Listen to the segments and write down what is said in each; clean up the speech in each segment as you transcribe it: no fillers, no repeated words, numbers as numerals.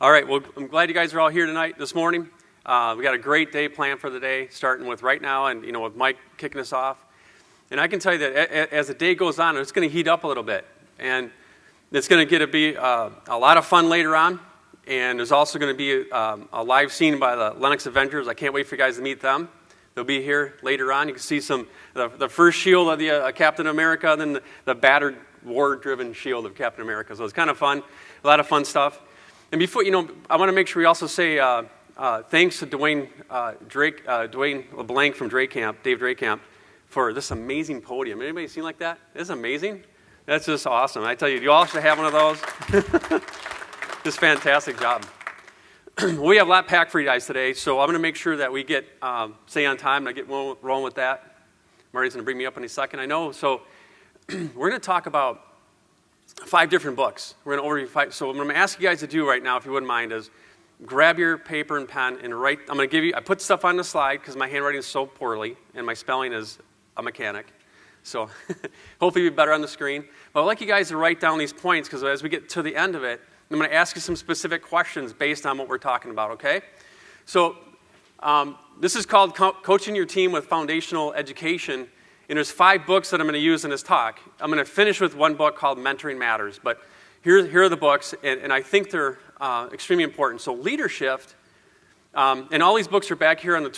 All right, well, I'm glad you guys are all here tonight, this morning. We got a great day planned for the day, starting with right now, and with Mike kicking us off. And I can tell you that as the day goes on, it's going to heat up a little bit, and it's going to get to be a lot of fun later on. And there's also going to be a live scene by the Lennox Avengers. I can't wait for you guys to meet them. They'll be here later on. You can see the first shield of the Captain America, and then the battered, war-driven shield of Captain America. So it's kind of fun, a lot of fun stuff. And before, I want to make sure we also say thanks to Dwayne LeBlanc from Dave Drake Camp, for this amazing podium. Anybody seen like that? It's amazing. That's just awesome. I tell you all should have one of those. Just fantastic job. We have a lot packed for you guys today, so I'm going to make sure that we stay on time and I get rolling with that. Marty's going to bring me up in a second, I know. So we're going to talk about 5 different books. We're going to overview 5. So what I'm going to ask you guys to do right now, if you wouldn't mind, is grab your paper and pen and write. I'm going to give you, I put stuff on the slide because my handwriting is so poorly and my spelling is a mechanic. So hopefully it'll be better on the screen. But I'd like you guys to write down these points because as we get to the end of it, I'm going to ask you some specific questions based on what we're talking about, okay? So this is called Coaching Your Team with Foundational Education. And there's 5 books that I'm going to use in this talk. I'm going to finish with one book called Mentoring Matters. But here are the books, and I think they're extremely important. So leadership, and all these books are back here on the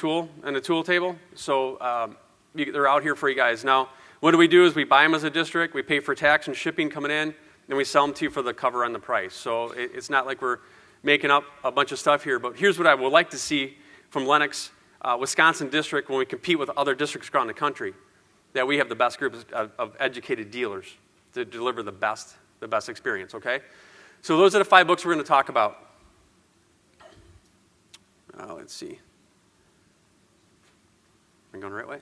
tool table. So they're out here for you guys. Now, what do is we buy them as a district. We pay for tax and shipping coming in, and we sell them to you for the cover on the price. So it's not like we're making up a bunch of stuff here. But here's what I would like to see from Lennox, Wisconsin district when we compete with other districts around the country. That we have the best group of educated dealers to deliver the best experience, okay? So those are the 5 books we're going to talk about. Let's see. Am I going the right way?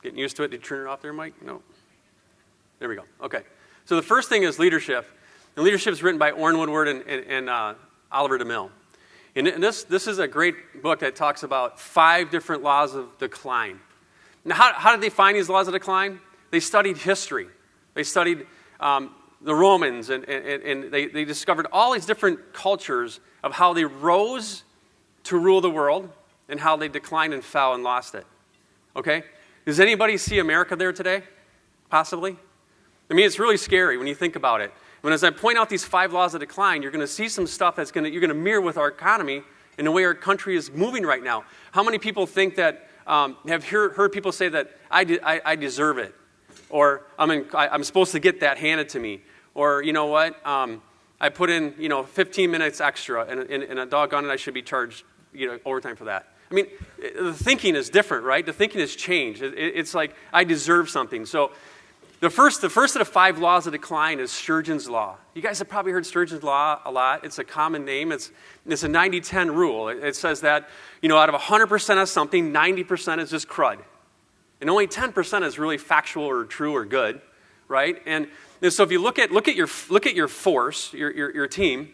Getting used to it. Did you turn it off there, Mike? No. There we go. Okay. So the first thing is leadership. And leadership is written by Orrin Woodward and Oliver DeMille. And this is a great book that talks about 5 different laws of decline. Now, how did they find these laws of decline? They studied history. They studied the Romans, and they discovered all these different cultures of how they rose to rule the world and how they declined and fell and lost it. Okay? Does anybody see America there today? Possibly? I mean, it's really scary when you think about it. When as I point out these 5 laws of decline, you're going to see some stuff you're going to mirror with our economy and the way our country is moving right now. How many people think that have heard people say that I deserve it, or I'm supposed to get that handed to me, or you know what, I put in 15 minutes extra, and a doggone it, I should be charged overtime for that. I mean, the thinking is different, right? The thinking has changed. It's like I deserve something. So the first of the 5 laws of decline is Sturgeon's Law. You guys have probably heard Sturgeon's Law a lot. It's a common name. It's a 90-10 rule. It says that, out of 100% of something, 90% is just crud. And only 10% is really factual or true or good, right? And so if you look at your force, your team,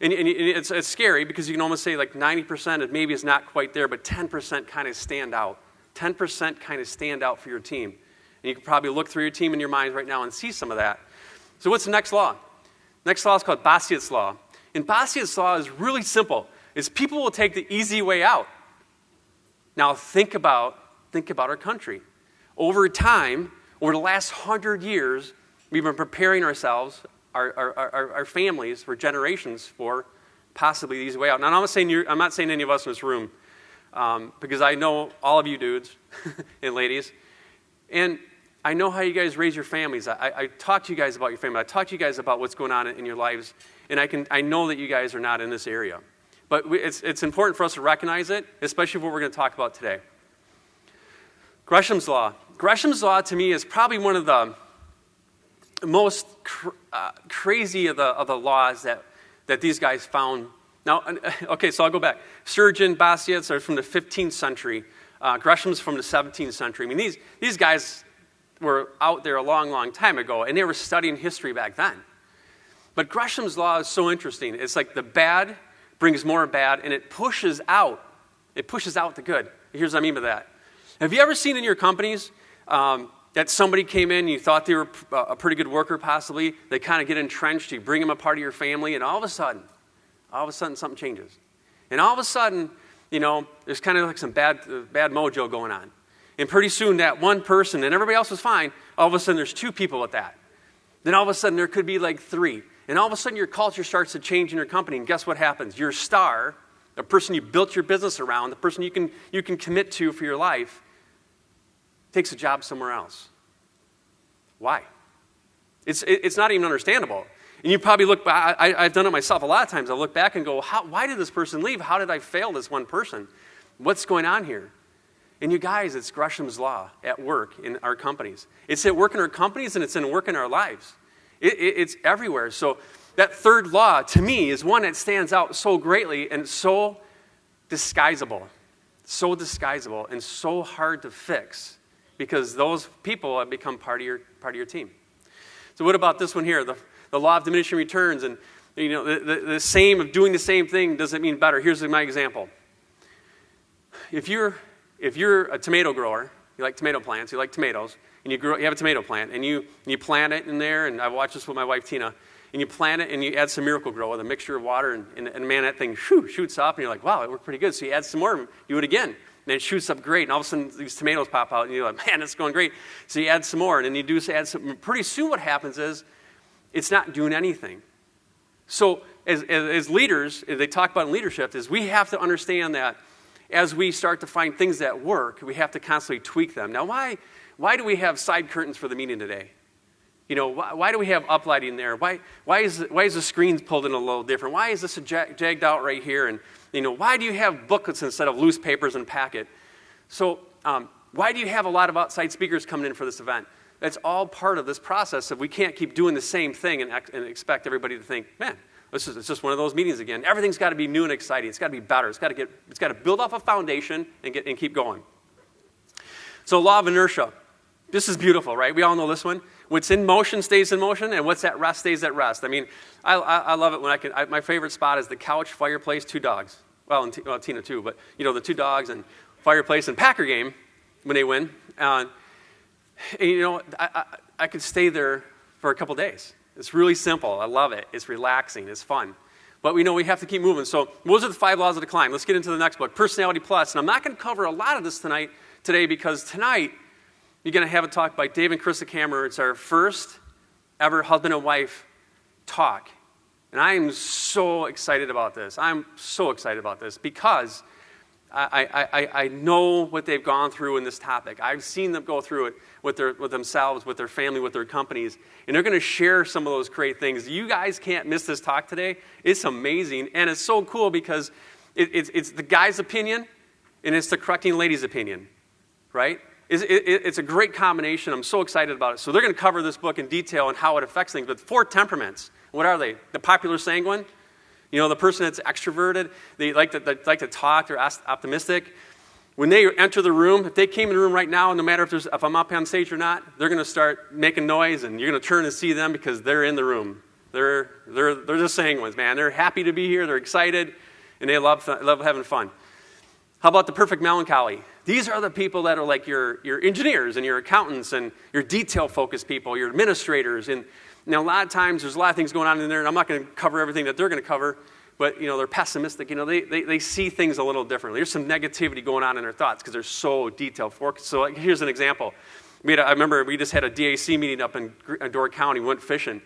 and it's scary because you can almost say like 90% maybe is not quite there, but 10% kind of stand out. 10% kind of stand out for your team. And you can probably look through your team in your minds right now and see some of that. So what's the next law? Next law is called Bastiat's Law. And Bastiat's Law is really simple. It's people will take the easy way out. Now think about our country. Over time, over the last 100 years, we've been preparing ourselves, our families, for generations for possibly the easy way out. Now I'm not saying any of us in this room, because I know all of you dudes and ladies. And I know how you guys raise your families. I talk to you guys about your family. I talk to you guys about what's going on in your lives. And I know that you guys are not in this area. But it's important for us to recognize it, especially what we're going to talk about today. Gresham's Law. Gresham's Law, to me, is probably one of the most crazy of the laws that these guys found. Now, okay, so I'll go back. Sturgeon, Bastiat's are from the 15th century. Gresham's from the 17th century. I mean, these guys were out there a long, long time ago, and they were studying history back then. But Gresham's Law is so interesting. It's like the bad brings more bad, and it pushes out the good. Here's what I mean by that. Have you ever seen in your companies that somebody came in, you thought they were a pretty good worker possibly, they kind of get entrenched, you bring them a part of your family, and all of a sudden, all of a sudden something changes. And all of a sudden, there's kind of like some bad mojo going on. And pretty soon that one person, and everybody else was fine, all of a sudden there's 2 people with that. Then all of a sudden there could be like 3. And all of a sudden your culture starts to change in your company. And guess what happens? Your star, the person you built your business around, the person you can commit to for your life, takes a job somewhere else. Why? It's not even understandable. And you probably look back, I've done it myself a lot of times. I look back and go, why did this person leave? How did I fail this one person? What's going on here? And you guys, it's Gresham's Law at work in our companies. It's at work in our companies and it's in work in our lives. It's everywhere. So that third law, to me, is one that stands out so greatly and so disguisable. So disguisable and so hard to fix because those people have become part of your team. So what about this one here? The law of diminishing returns and the same of doing the same thing doesn't mean better. Here's my example. If you're a tomato grower, you like tomato plants, you like tomatoes, and you have a tomato plant, and you plant it in there, and I've watched this with my wife Tina, and you plant it and you add some Miracle Grow with a mixture of water, and man, that thing shoots up, and you're like, wow, it worked pretty good. So you add some more, do it again, and it shoots up great, and all of a sudden these tomatoes pop out, and you're like, man, it's going great. So you add some more, and then you do add some. Pretty soon what happens is it's not doing anything. So as leaders, as they talk about in leadership, is we have to understand that as we start to find things that work, we have to constantly tweak them. Now, why do we have side curtains for the meeting today? Why do we have uplighting there? Why is the screen pulled in a little different? Why is this jagged out right here? And why do you have booklets instead of loose papers and packet? So why do you have a lot of outside speakers coming in for this event? That's all part of this process of we can't keep doing the same thing and expect everybody to think, man, it's just one of those meetings again. Everything's got to be new and exciting. It's got to be better. It's got to build off a foundation and keep going. So law of inertia. This is beautiful, right? We all know this one. What's in motion stays in motion, and what's at rest stays at rest. I mean, I love it when my favorite spot is the couch, fireplace, 2 dogs. Well, Tina too, but the 2 dogs and fireplace and Packer game when they win. And, I could stay there for a couple days. It's really simple. I love it. It's relaxing. It's fun. But we know we have to keep moving. So those are the 5 laws of decline. Let's get into the next book, Personality Plus. And I'm not going to cover a lot of this today because tonight you're going to have a talk by Dave and Krista Kammerer. It's our first ever husband and wife talk. And I am so excited about this. I'm so excited about this because I know what they've gone through in this topic. I've seen them go through it with themselves, with their family, with their companies, and they're going to share some of those great things. You guys can't miss this talk today. It's amazing, and it's so cool because it's the guy's opinion, and it's the correcting lady's opinion, right? It's a great combination. I'm so excited about it. So they're going to cover this book in detail and how it affects things. But 4 temperaments, what are they? The popular sanguine. The person that's extroverted, they like to talk, they're optimistic. When they enter the room, if they came in the room right now, no matter if I'm up on stage or not, they're going to start making noise, and you're going to turn and see them because they're in the room. They're the sanguines, man. They're happy to be here, they're excited, and they love having fun. How about the perfect melancholy? These are the people that are like your engineers and your accountants and your detail-focused people, your administrators, and now, a lot of times, there's a lot of things going on in there, and I'm not going to cover everything that they're going to cover, but, they're pessimistic. They see things a little differently. There's some negativity going on in their thoughts because they're so detail-focused. So here's an example. I remember we just had a DAC meeting up in Door County. We went fishing.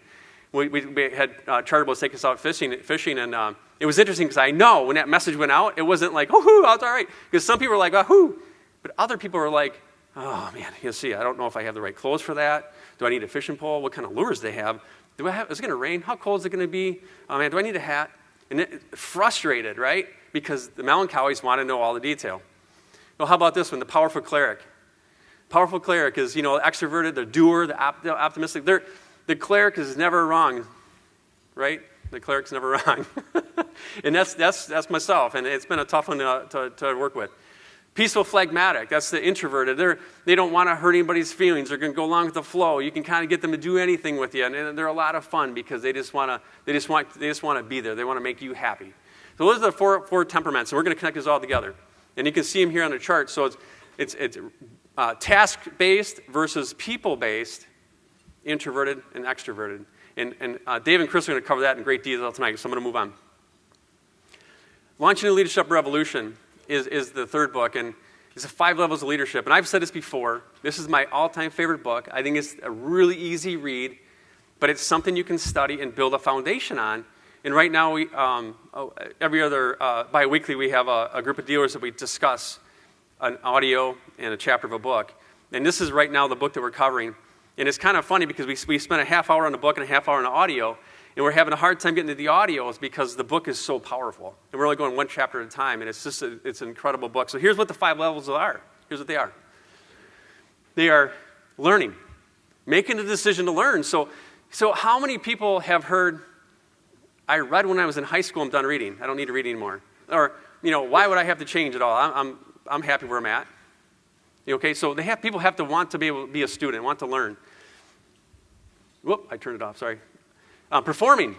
We had charter boats take us out fishing, and it was interesting because I know when that message went out, it wasn't like, whoo-hoo, that's all right. Because some people were like, whoo, but other people were like, oh, man, you'll see, I don't know if I have the right clothes for that. Do I need a fishing pole? What kind of lures do they have? Is it going to rain? How cold is it going to be? Oh, man, do I need a hat? And frustrated, right? Because the melancholies want to know all the detail. Well, how about this one, the powerful cleric? Powerful cleric is, extroverted, the doer, the optimistic. The cleric is never wrong, right? The cleric's never wrong. And that's myself, and it's been a tough one to work with. Peaceful phlegmatic, that's the introverted. They don't want to hurt anybody's feelings. They're going to go along with the flow. You can kind of get them to do anything with you, and they're a lot of fun because they just want to be there. They want to make you happy. So those are the four temperaments, and we're going to connect these all together. And you can see them here on the chart. So it's task-based versus people-based, introverted and extroverted. And Dave and Chris are going to cover that in great detail tonight, so I'm going to move on. Launching a Leadership Revolution is the third book, and it's 5 levels of leadership. And I've said this before. This is my all-time favorite book. I think it's a really easy read, but it's something you can study and build a foundation on. And right now, we every other bi-weekly, we have a group of dealers that we discuss an audio and a chapter of a book. And this is right now the book that we're covering. And it's kind of funny because we spent a half hour on the book and a half hour on the audio, and we're having a hard time getting to the audios because the book is so powerful. And we're only going one chapter at a time, and it's just it's an incredible book. So here's what the 5 levels are. Here's what they are. They are learning, making a decision to learn. So how many people have heard, I read when I was in high school, I'm done reading. I don't need to read anymore. Or, why would I have to change at all? I'm happy where I'm at. Okay, so people have to want to be able to be a student, want to learn. Whoop, I turned it off, sorry. Performing.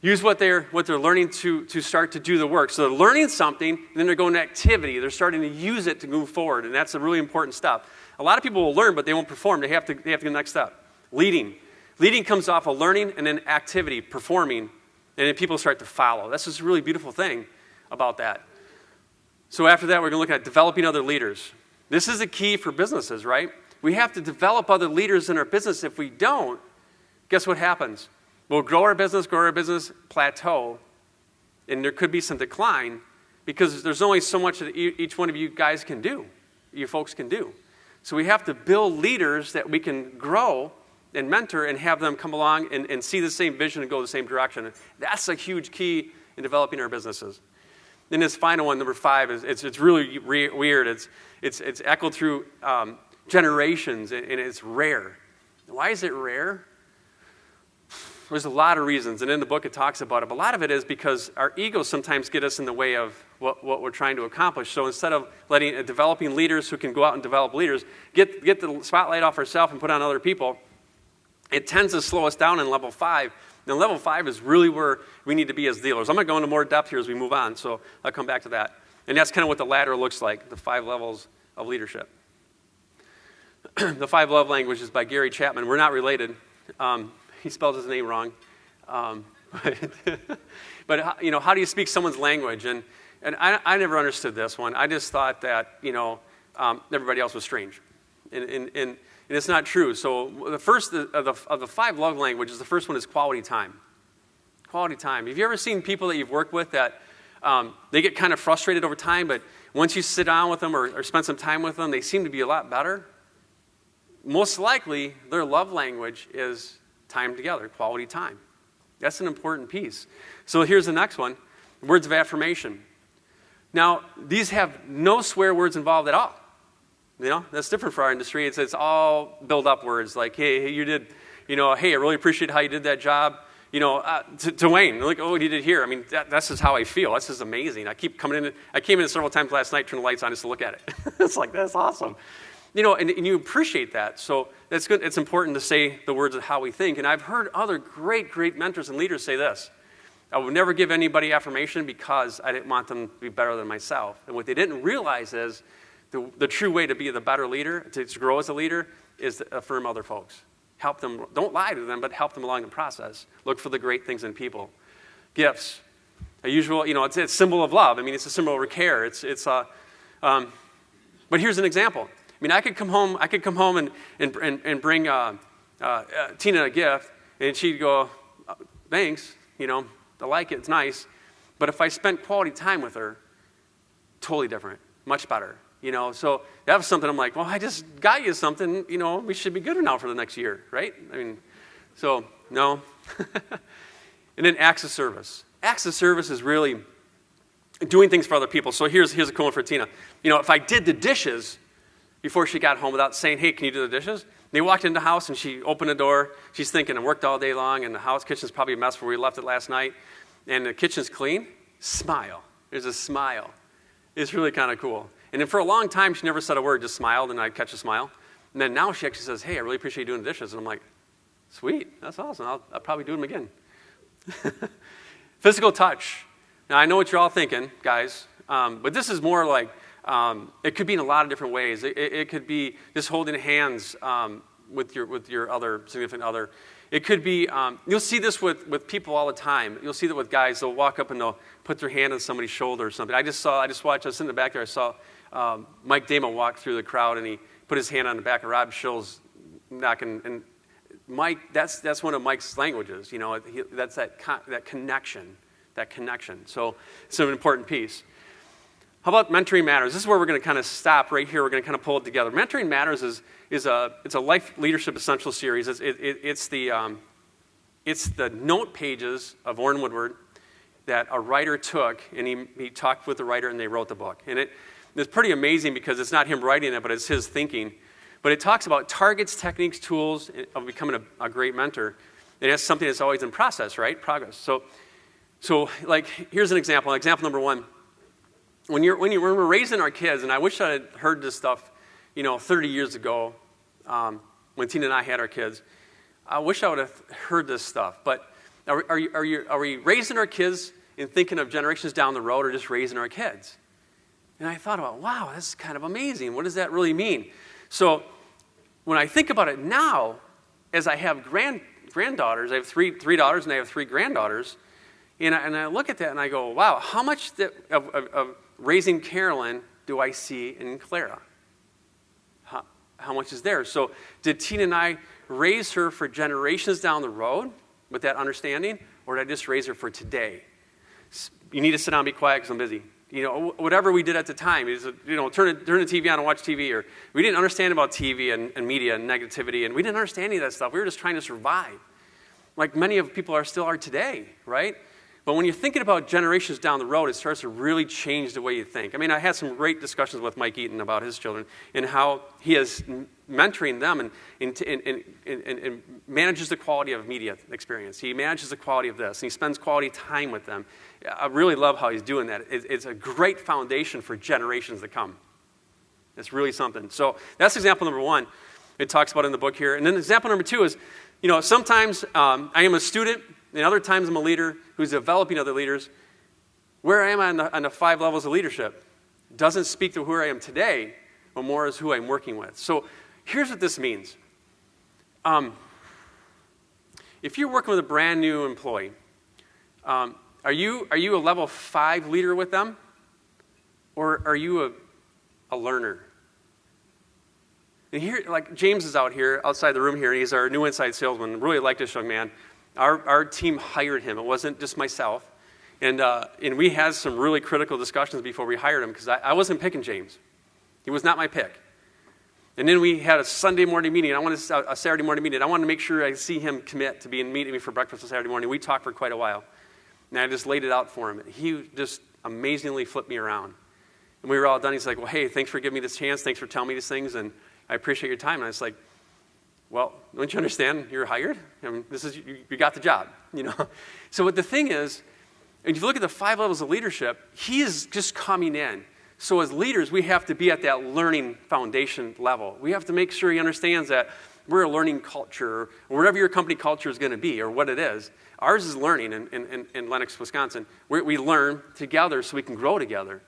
Use what they're learning to start to do the work. So they're learning something, and then they're going to activity. They're starting to use it to move forward, and that's a really important step. A lot of people will learn, but they won't perform. They have to go to the next step. Leading. Leading comes off of learning and then activity, performing, and then people start to follow. That's just a really beautiful thing about that. So after that, we're going to look at developing other leaders. This is a key for businesses, right? We have to develop other leaders in our business. If we don't, guess what happens? We'll grow our business, plateau, and there could be some decline because there's only so much that each one of you guys can do, you folks can do. So we have to build leaders that we can grow and mentor and have them come along and see the same vision and go the same direction. That's a huge key in developing our businesses. Then this final one, number 5, it's really weird. It's echoed through generations, and it's rare. Why is it rare? There's a lot of reasons, and in the book it talks about it. But a lot of it is because our egos sometimes get us in the way of what we're trying to accomplish. So instead of developing leaders who can go out and develop leaders, get the spotlight off ourselves and put on other people, it tends to slow us down in level 5. Now, level 5 is really where we need to be as dealers. I'm going to go into more depth here as we move on, so I'll come back to that. And that's kind of what the ladder looks like, the 5 levels of leadership. The 5 Love Languages by Gary Chatmon. We're not related. He spelled his name wrong. But how do you speak someone's language? And I never understood this one. I just thought that, everybody else was strange. And it's not true. So the first of the 5 love languages, the first one is quality time. Quality time. Have you ever seen people that you've worked with that they get kind of frustrated over time, but once you sit down with them or spend some time with them, they seem to be a lot better? Most likely, their love language is time together, quality time. That's an important piece. So here's the next one, words of affirmation. Now, these have no swear words involved at all. That's different for our industry. It's all build-up words like, hey, you did, hey, I really appreciate how you did that job. To Wayne, like, oh, what you did here. I mean, that's just how I feel. That's just amazing. I keep coming in. I came in several times last night, turned the lights on just to look at it. It's like, that's awesome. And you appreciate that. So that's good. It's important to say the words of how we think. And I've heard other great, great mentors and leaders say this. I would never give anybody affirmation because I didn't want them to be better than myself. And what they didn't realize is the true way to be the better leader, to grow as a leader, is to affirm other folks. Help them. Don't lie to them, but help them along the process. Look for the great things in people. Gifts. A usual, it's a symbol of love. I mean, it's a symbol of care. But here's an example. I mean, I could come home and bring Tina a gift, and she'd go, thanks, I like it, it's nice. But if I spent quality time with her, totally different, much better. So that was something I'm like, well, I just got you something, we should be good now for the next year, right? I mean, so, no. And then acts of service. Acts of service is really doing things for other people. So here's a cool one for Tina. If I did the dishes before she got home without saying, hey, can you do the dishes? They walked into the house and she opened the door. She's thinking, I worked all day long and the kitchen's probably a mess where we left it last night. And the kitchen's clean. Smile. There's a smile. It's really kind of cool. And then for a long time, she never said a word, just smiled, and I'd catch a smile. And then now she actually says, hey, I really appreciate you doing the dishes. And I'm like, sweet, that's awesome. I'll probably do them again. Physical touch. Now, I know what you're all thinking, guys, but this is more like, it could be in a lot of different ways. It could be just holding hands with your other significant other. It could be, you'll see this with people all the time. You'll see that with guys. They'll walk up and they'll put their hand on somebody's shoulder or something. I just watched, I was in the back there, I saw Mike Damon walk through the crowd, and he put his hand on the back of Rob Schill's neck. And Mike, that's one of Mike's languages. That's that connection. So it's an important piece. How about Mentoring Matters? This is where we're going to kind of stop right here. We're going to kind of pull it together. Mentoring Matters it's a life leadership essential series. It's the note pages of Orrin Woodward that a writer took, and he talked with the writer, and they wrote the book. And it's pretty amazing because it's not him writing it, but it's his thinking. But it talks about targets, techniques, tools of becoming a great mentor. And that's something that's always in process, right? Progress. So like, here's an example. Example number one. When we're raising our kids, and I wish I had heard this stuff, 30 years ago, when Tina and I had our kids, I wish I would have heard this stuff. But are we raising our kids and thinking of generations down the road, or just raising our kids? And I thought about, wow, that's kind of amazing. What does that really mean? So when I think about it now, as I have granddaughters, I have three daughters and I have 3 granddaughters, and I look at that and I go, wow, how much of raising Carolyn do I see in Clara? How much is there? So did Tina and I raise her for generations down the road with that understanding, or did I just raise her for today? You need to sit down and be quiet because I'm busy. Whatever we did at the time is, turn the TV on and watch TV, or we didn't understand about TV and media and negativity, and we didn't understand any of that stuff. We were just trying to survive, like many of people still are today, right? But when you're thinking about generations down the road, it starts to really change the way you think. I mean, I had some great discussions with Mike Eaton about his children and how he is mentoring them and manages the quality of media experience. He manages the quality of this, and he spends quality time with them. I really love how he's doing that. It's a great foundation for generations to come. It's really something. So that's example number one. It talks about in the book here. And then example number two is, sometimes I am a student, and other times I'm a leader who's developing other leaders. Where I am on the 5 levels of leadership doesn't speak to who I am today, but more as who I'm working with. So here's what this means. If you're working with a brand new employee, are you a level 5 leader with them? Or are you a learner? And here, like James is out here, outside the room here, and he's our new inside salesman. Really like this young man. Our team hired him. It wasn't just myself. And we had some really critical discussions before we hired him, because I wasn't picking James. He was not my pick. And then we had a Sunday morning meeting. A Saturday morning meeting. I wanted to make sure I see him commit to meeting me for breakfast on Saturday morning. We talked for quite a while. And I just laid it out for him. He just amazingly flipped me around. And we were all done. He's like, well, hey, thanks for giving me this chance. Thanks for telling me these things. And I appreciate your time. And I was like, well, don't you understand? You're hired. I mean, you got the job, So what the thing is, and if you look at the 5 levels of leadership, he is just coming in. So as leaders, we have to be at that learning foundation level. We have to make sure he understands that we're a learning culture, or whatever your company culture is going to be, or what it is. Ours is learning in Lenox, Wisconsin. We learn together so we can grow together.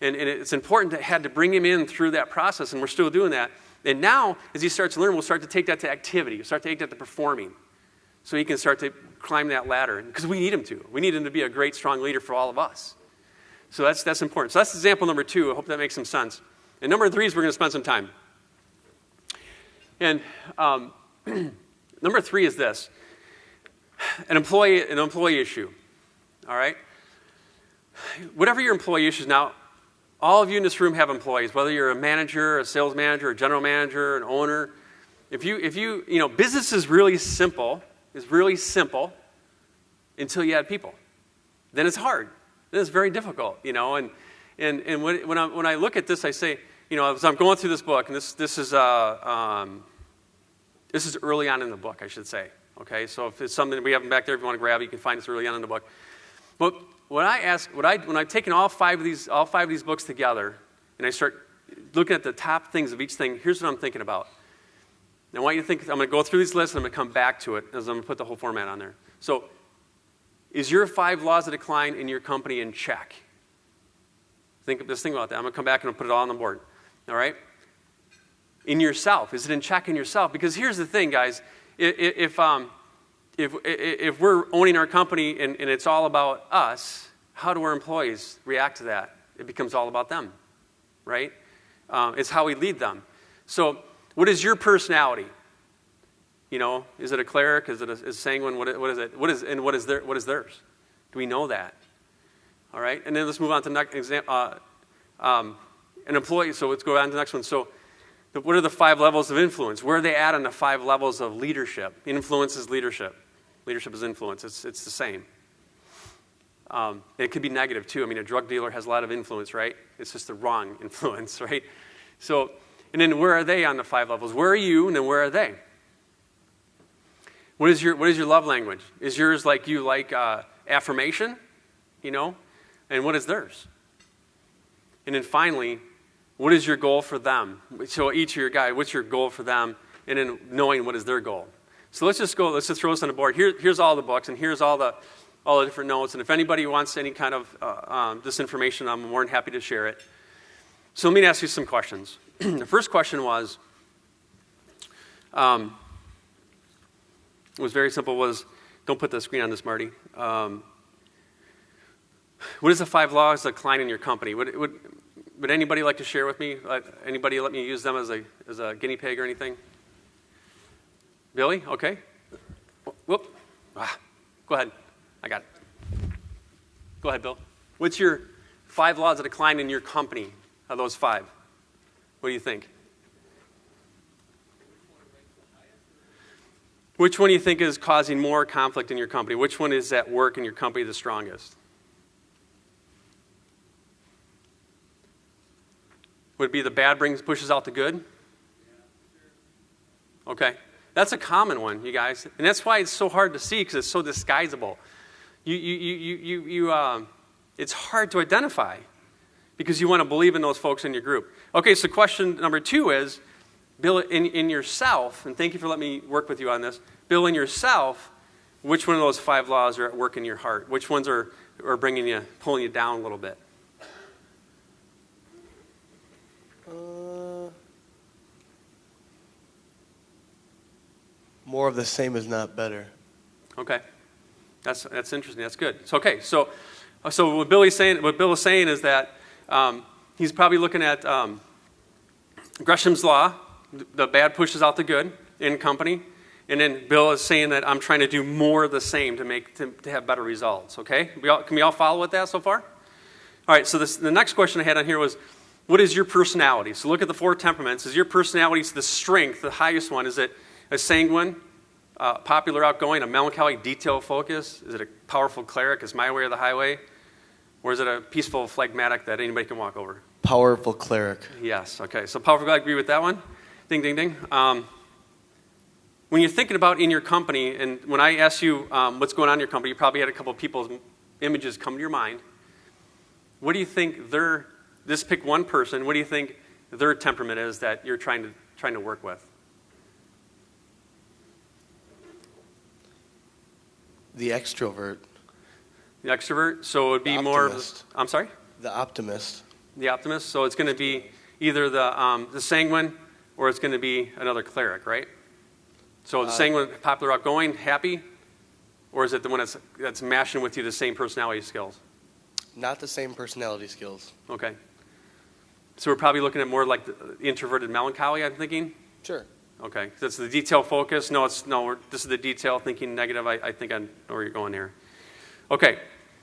And it's important to bring him in through that process, and we're still doing that. And now, as he starts to learn, we'll start to take that to activity. We'll start to take that to performing. So he can start to climb that ladder. Because we need him to. We need him to be a great, strong leader for all of us. So that's important. So that's example number 2. I hope that makes some sense. And number 3 is we're going to spend some time. And number 3 is this. An employee issue. All right? Whatever your employee issue is now, all of you in this room have employees, whether you're a manager, a sales manager, a general manager, an owner. If you business is really simple. It's really simple until you add people. Then it's hard. Then it's very difficult, And when I look at this, I say, as I'm going through this book, and this is early on in the book, I should say. Okay, so if it's something we have back there, if you want to grab it, you can find this early on in the book. But when I've taken all five of these books together, and I start looking at the top things of each thing, here's what I'm thinking about. And I want you to think, I'm going to go through these lists, and I'm going to come back to it, as I'm going to put the whole format on there. So, is your 5 laws of decline in your company in check? Just think about that. I'm going to come back and I'll put it all on the board. All right? In yourself. Is it in check in yourself? Because here's the thing, guys. If if we're owning our company and it's all about us, how do our employees react to that? It becomes all about them, right? It's how we lead them. So what is your personality? You know, is it a cleric? Is it a sanguine? What is it? What is theirs? Do we know that? All right, and then let's move on to the next example. An employee. So let's go on to the next one. So what are the 5 levels of influence? Where are they at on the 5 levels of leadership? Influence is leadership. Leadership is influence. It's the same. It could be negative too. I mean, a drug dealer has a lot of influence, right? It's just the wrong influence, right? So, and then where are they on the 5 levels? Where are you, and then where are they? What is your love language? Is yours like you like affirmation, you know? And what is theirs? And then finally, what is your goal for them? So each of your guys, what's your goal for them? And then knowing what is their goal. So let's just throw this on the board. Here's all the books, and here's all the different notes. And if anybody wants any kind of this information, I'm more than happy to share it. So let me ask you some questions. The first question was very simple, don't put the screen on this, Marty. What is the 5 laws of decline in your company? Would anybody like to share with me? Anybody let me use them as a guinea pig or anything? Billy? Okay. Whoop. Go ahead. I got it. Go ahead, Bill. What's your 5 laws of decline in your company of those 5? What do you think? Which one do you think is causing more conflict in your company? Which one is at work in your company the strongest? Would it be the bad pushes out the good? Okay. That's a common one, you guys. And that's why it's so hard to see, because it's so disguisable. It's hard to identify because you want to believe in those folks in your group. Okay, so question number 2 is, Bill, in yourself, and thank you for letting me work with you on this, Bill, in yourself, which one of those 5 laws are at work in your heart? Which ones are pulling you down a little bit? More of the same is not better. Okay, that's interesting. That's good. So what Bill is saying is that he's probably looking at Gresham's law. The bad pushes out the good in company, and then Bill is saying that I'm trying to do more of the same to have better results. Okay, can we all follow with that so far? All right. So the next question I had on here was, what is your personality? So look at the 4 temperaments. Is your personality the strength, the highest one? Is it a sanguine, popular, outgoing, a melancholy, detail focused? Is it a powerful cleric? Is my way or the highway? Or is it a peaceful phlegmatic that anybody can walk over? Powerful cleric. Yes. Okay. So powerful, I agree with that one. Ding, ding, ding. When you're thinking about in your company, and when I ask you what's going on in your company, you probably had a couple of people's images come to your mind. What do you think just pick one person, what do you think their temperament is that you're trying to work with? The extrovert. The extrovert? So it would be more of, I'm sorry? The optimist. The optimist. So it's going to be either the sanguine or it's going to be another cleric, right? So the sanguine, popular, outgoing, happy? Or is it the one that's mashing with you the same personality skills? Not the same personality skills. Okay. So we're probably looking at more like the introverted melancholy, I'm thinking? Sure. Okay. That's the detail focus. This is the detail thinking negative. I think I know where you're going here. Okay.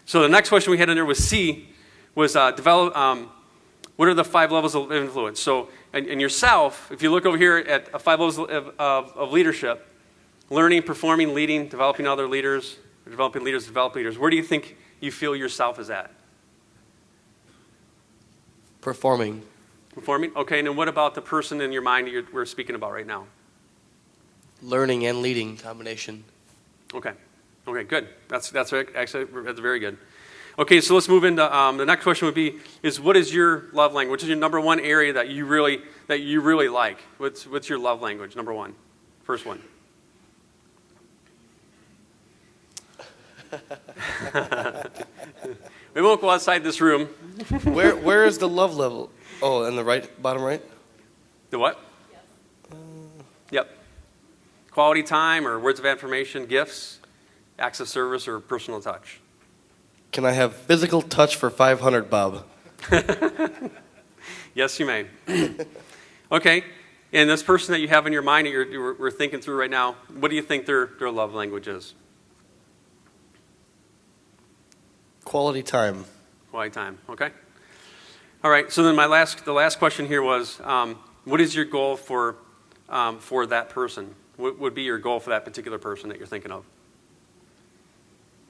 So the next question we had in there was C, was what are the 5 levels of influence? So in yourself, if you look over here at 5 levels of leadership, learning, performing, leading, developing other leaders, develop leaders, where do you think you feel yourself is at? Performing. Performing? Okay, and then what about the person in your mind we're speaking about right now? Learning and leading combination. Okay, good. That's very good. Okay, so let's move into the next question would be what is your love language? What is your number 1 area that you really like? What's your love language? Number 1, first one. We won't go outside this room. Where is the love level? Oh, in the right, bottom right? The what? Yes. Yep. Quality time or words of affirmation, gifts? acts of service, or personal touch? Can I have physical touch for 500, Bob? Yes, you may. Okay, and this person that you have in your mind that we're thinking through right now, what do you think their love language is? Quality time. Quality time, okay. All right, so then the last question here was, what is your goal for that person? What would be your goal for that particular person that you're thinking of?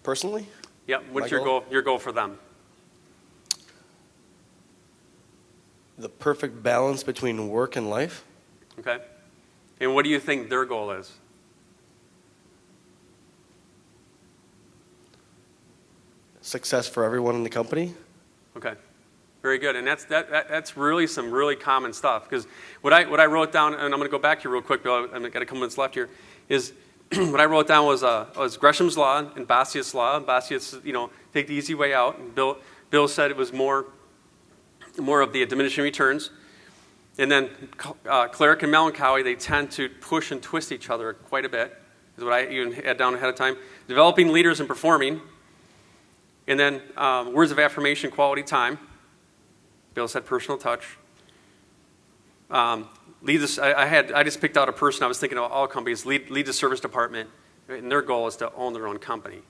Personally? Yep, what's your goal for them? The perfect balance between work and life. Okay. And what do you think their goal is? Success for everyone in the company. Okay. Very good. And that's really some really common stuff. Because what I wrote down, and I'm going to go back here real quick, but I've got a couple minutes left here, is what I wrote down was Gresham's Law and Bastiat's Law. Bastiat's, take the easy way out. And Bill said it was more of the diminishing returns. And then cleric and melancholy, they tend to push and twist each other quite a bit, is what I even had down ahead of time. Developing leaders and performing. And then words of affirmation, quality time. Bill said personal touch. I just picked out a person. I was thinking of all companies, lead the service department, and their goal is to own their own company.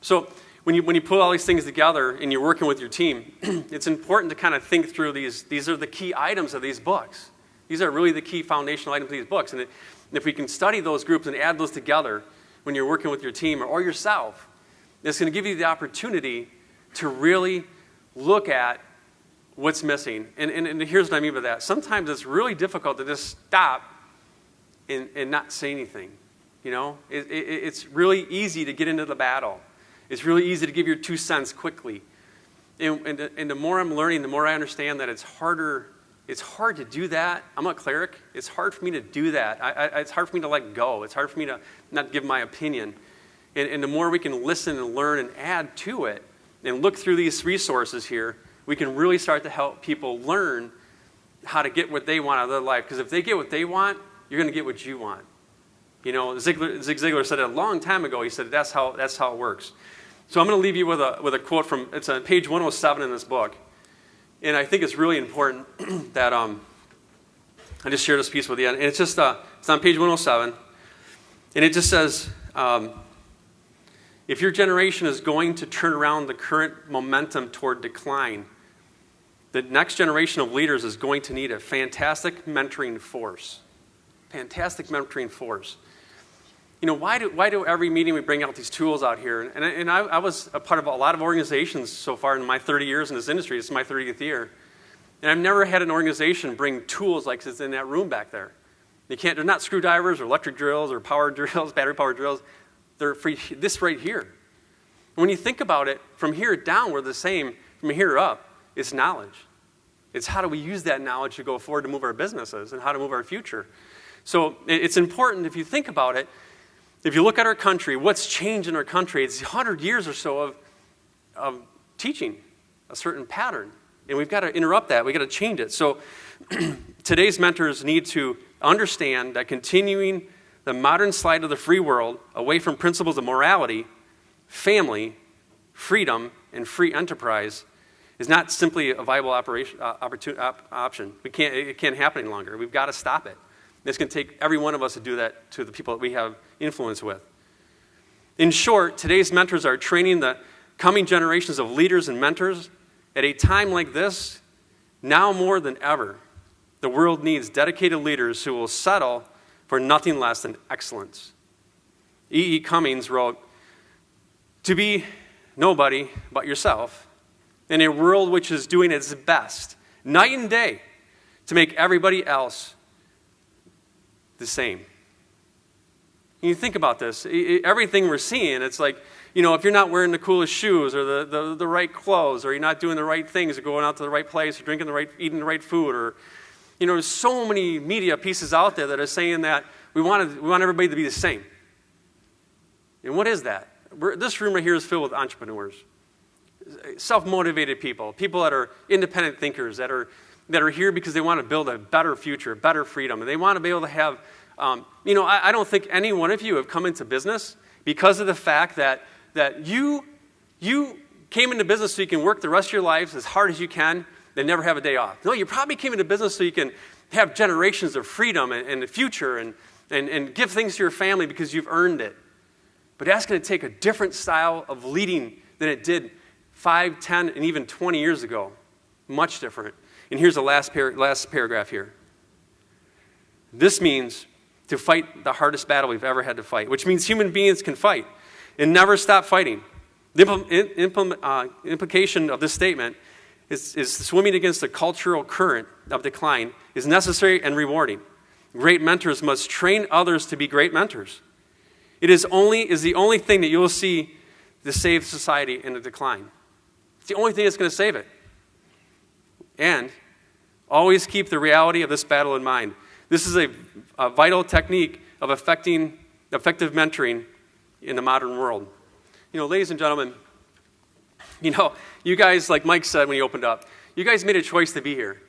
So when you put all these things together and you're working with your team, it's important to kind of think through these. These are the key items of these books. These are really the key foundational items of these books. And if we can study those groups and add those together when you're working with your team or yourself, it's going to give you the opportunity to really look at what's missing. And here's what I mean by that. Sometimes it's really difficult to just stop and not say anything. It's really easy to get into the battle. It's really easy to give your 2 cents quickly. And the more I'm learning, the more I understand that it's hard to do that. I'm a cleric. It's hard for me to do that. It's hard for me to let go. It's hard for me to not give my opinion. And the more we can listen and learn and add to it and look through these resources here, we can really start to help people learn how to get what they want out of their life. Because if they get what they want, you're going to get what you want. Zig Ziglar said it a long time ago. He said that's how it works. So I'm going to leave you with a quote it's on page 107 in this book. And I think it's really important that I just share this piece with you. And it's just it's on page 107. And it just says, if your generation is going to turn around the current momentum toward decline, the next generation of leaders is going to need a fantastic mentoring force. Fantastic mentoring force. Why do every meeting we bring out these tools out here? And I was a part of a lot of organizations so far in my 30 years in this industry. This is my 30th year. And I've never had an organization bring tools like this in that room back there. They're not screwdrivers or electric drills or power drills, battery power drills. They're free, this right here. When you think about it, from here down, we're the same. From here up, it's knowledge. It's how do we use that knowledge to go forward to move our businesses and how to move our future. So it's important, if you think about it, if you look at our country, what's changed in our country, it's 100 years or so of teaching a certain pattern. And we've got to interrupt that. We've got to change it. So today's mentors need to understand that continuing the modern slide of the free world away from principles of morality, family, freedom, and free enterprise is not simply a viable option. It can't happen any longer. We've got to stop it. It's going to take every one of us to do that to the people that we have influence with. In short, today's mentors are training the coming generations of leaders and mentors. At a time like this, now more than ever, the world needs dedicated leaders who will settle for nothing less than excellence. E.E. Cummings wrote, "To be nobody but yourself in a world which is doing its best, night and day, to make everybody else the same." You think about this. Everything we're seeing, it's like, if you're not wearing the coolest shoes or the right clothes, or you're not doing the right things, or going out to the right place, or eating the right food, or there's so many media pieces out there that are saying that we want everybody to be the same. And what is that? This room right here is filled with entrepreneurs, self-motivated people that are independent thinkers, that are here because they want to build a better future, better freedom, and they want to be able to have. I don't think any one of you have come into business because of the fact that you came into business so you can work the rest of your lives as hard as you can and never have a day off. No, you probably came into business so you can have generations of freedom and the future and give things to your family because you've earned it. But that's going to take a different style of leading than it did 5, 10, and even 20 years ago. Much different. And here's the last paragraph here. This means to fight the hardest battle we've ever had to fight, which means human beings can fight and never stop fighting. The implication of this statement is swimming against the cultural current of decline is necessary and rewarding. Great mentors must train others to be great mentors. It is the only thing that you will see to save society in a decline. It's the only thing that's going to save it. And always keep the reality of this battle in mind. This is a vital technique of effective mentoring in the modern world. Ladies and gentlemen, you guys, like Mike said when he opened up, you guys made a choice to be here.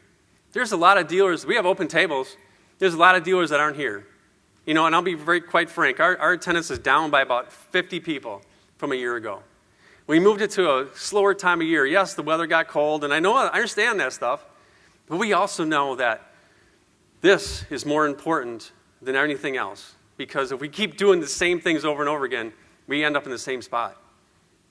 There's a lot of dealers. We have open tables. There's a lot of dealers that aren't here. And I'll be quite frank. Our attendance is down by about 50 people from a year ago. We moved it to a slower time of year. Yes, the weather got cold, and I understand that stuff. But we also know that this is more important than anything else. Because if we keep doing the same things over and over again, we end up in the same spot.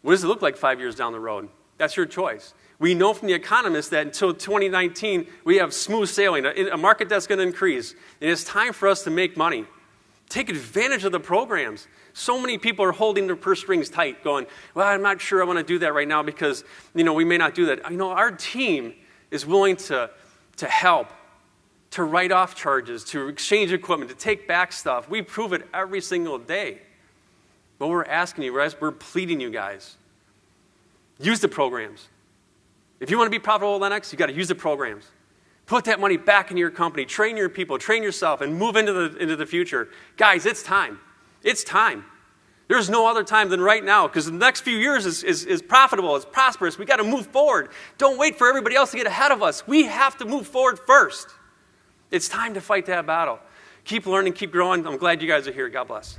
What does it look like 5 years down the road? That's your choice. We know from the economists that until 2019, we have smooth sailing, a market that's going to increase. And it's time for us to make money. Take advantage of the programs. So many people are holding their purse strings tight, going, well, I'm not sure I want to do that right now because, we may not do that. Our team is willing to help, to write off charges, to exchange equipment, to take back stuff. We prove it every single day. But we're asking you, we're pleading you guys, use the programs. If you want to be profitable at Lennox, you've got to use the programs. Put that money back into your company. Train your people. Train yourself and move into the future. Guys, it's time. It's time. There's no other time than right now because the next few years is profitable. It's prosperous. We've got to move forward. Don't wait for everybody else to get ahead of us. We have to move forward first. It's time to fight that battle. Keep learning. Keep growing. I'm glad you guys are here. God bless.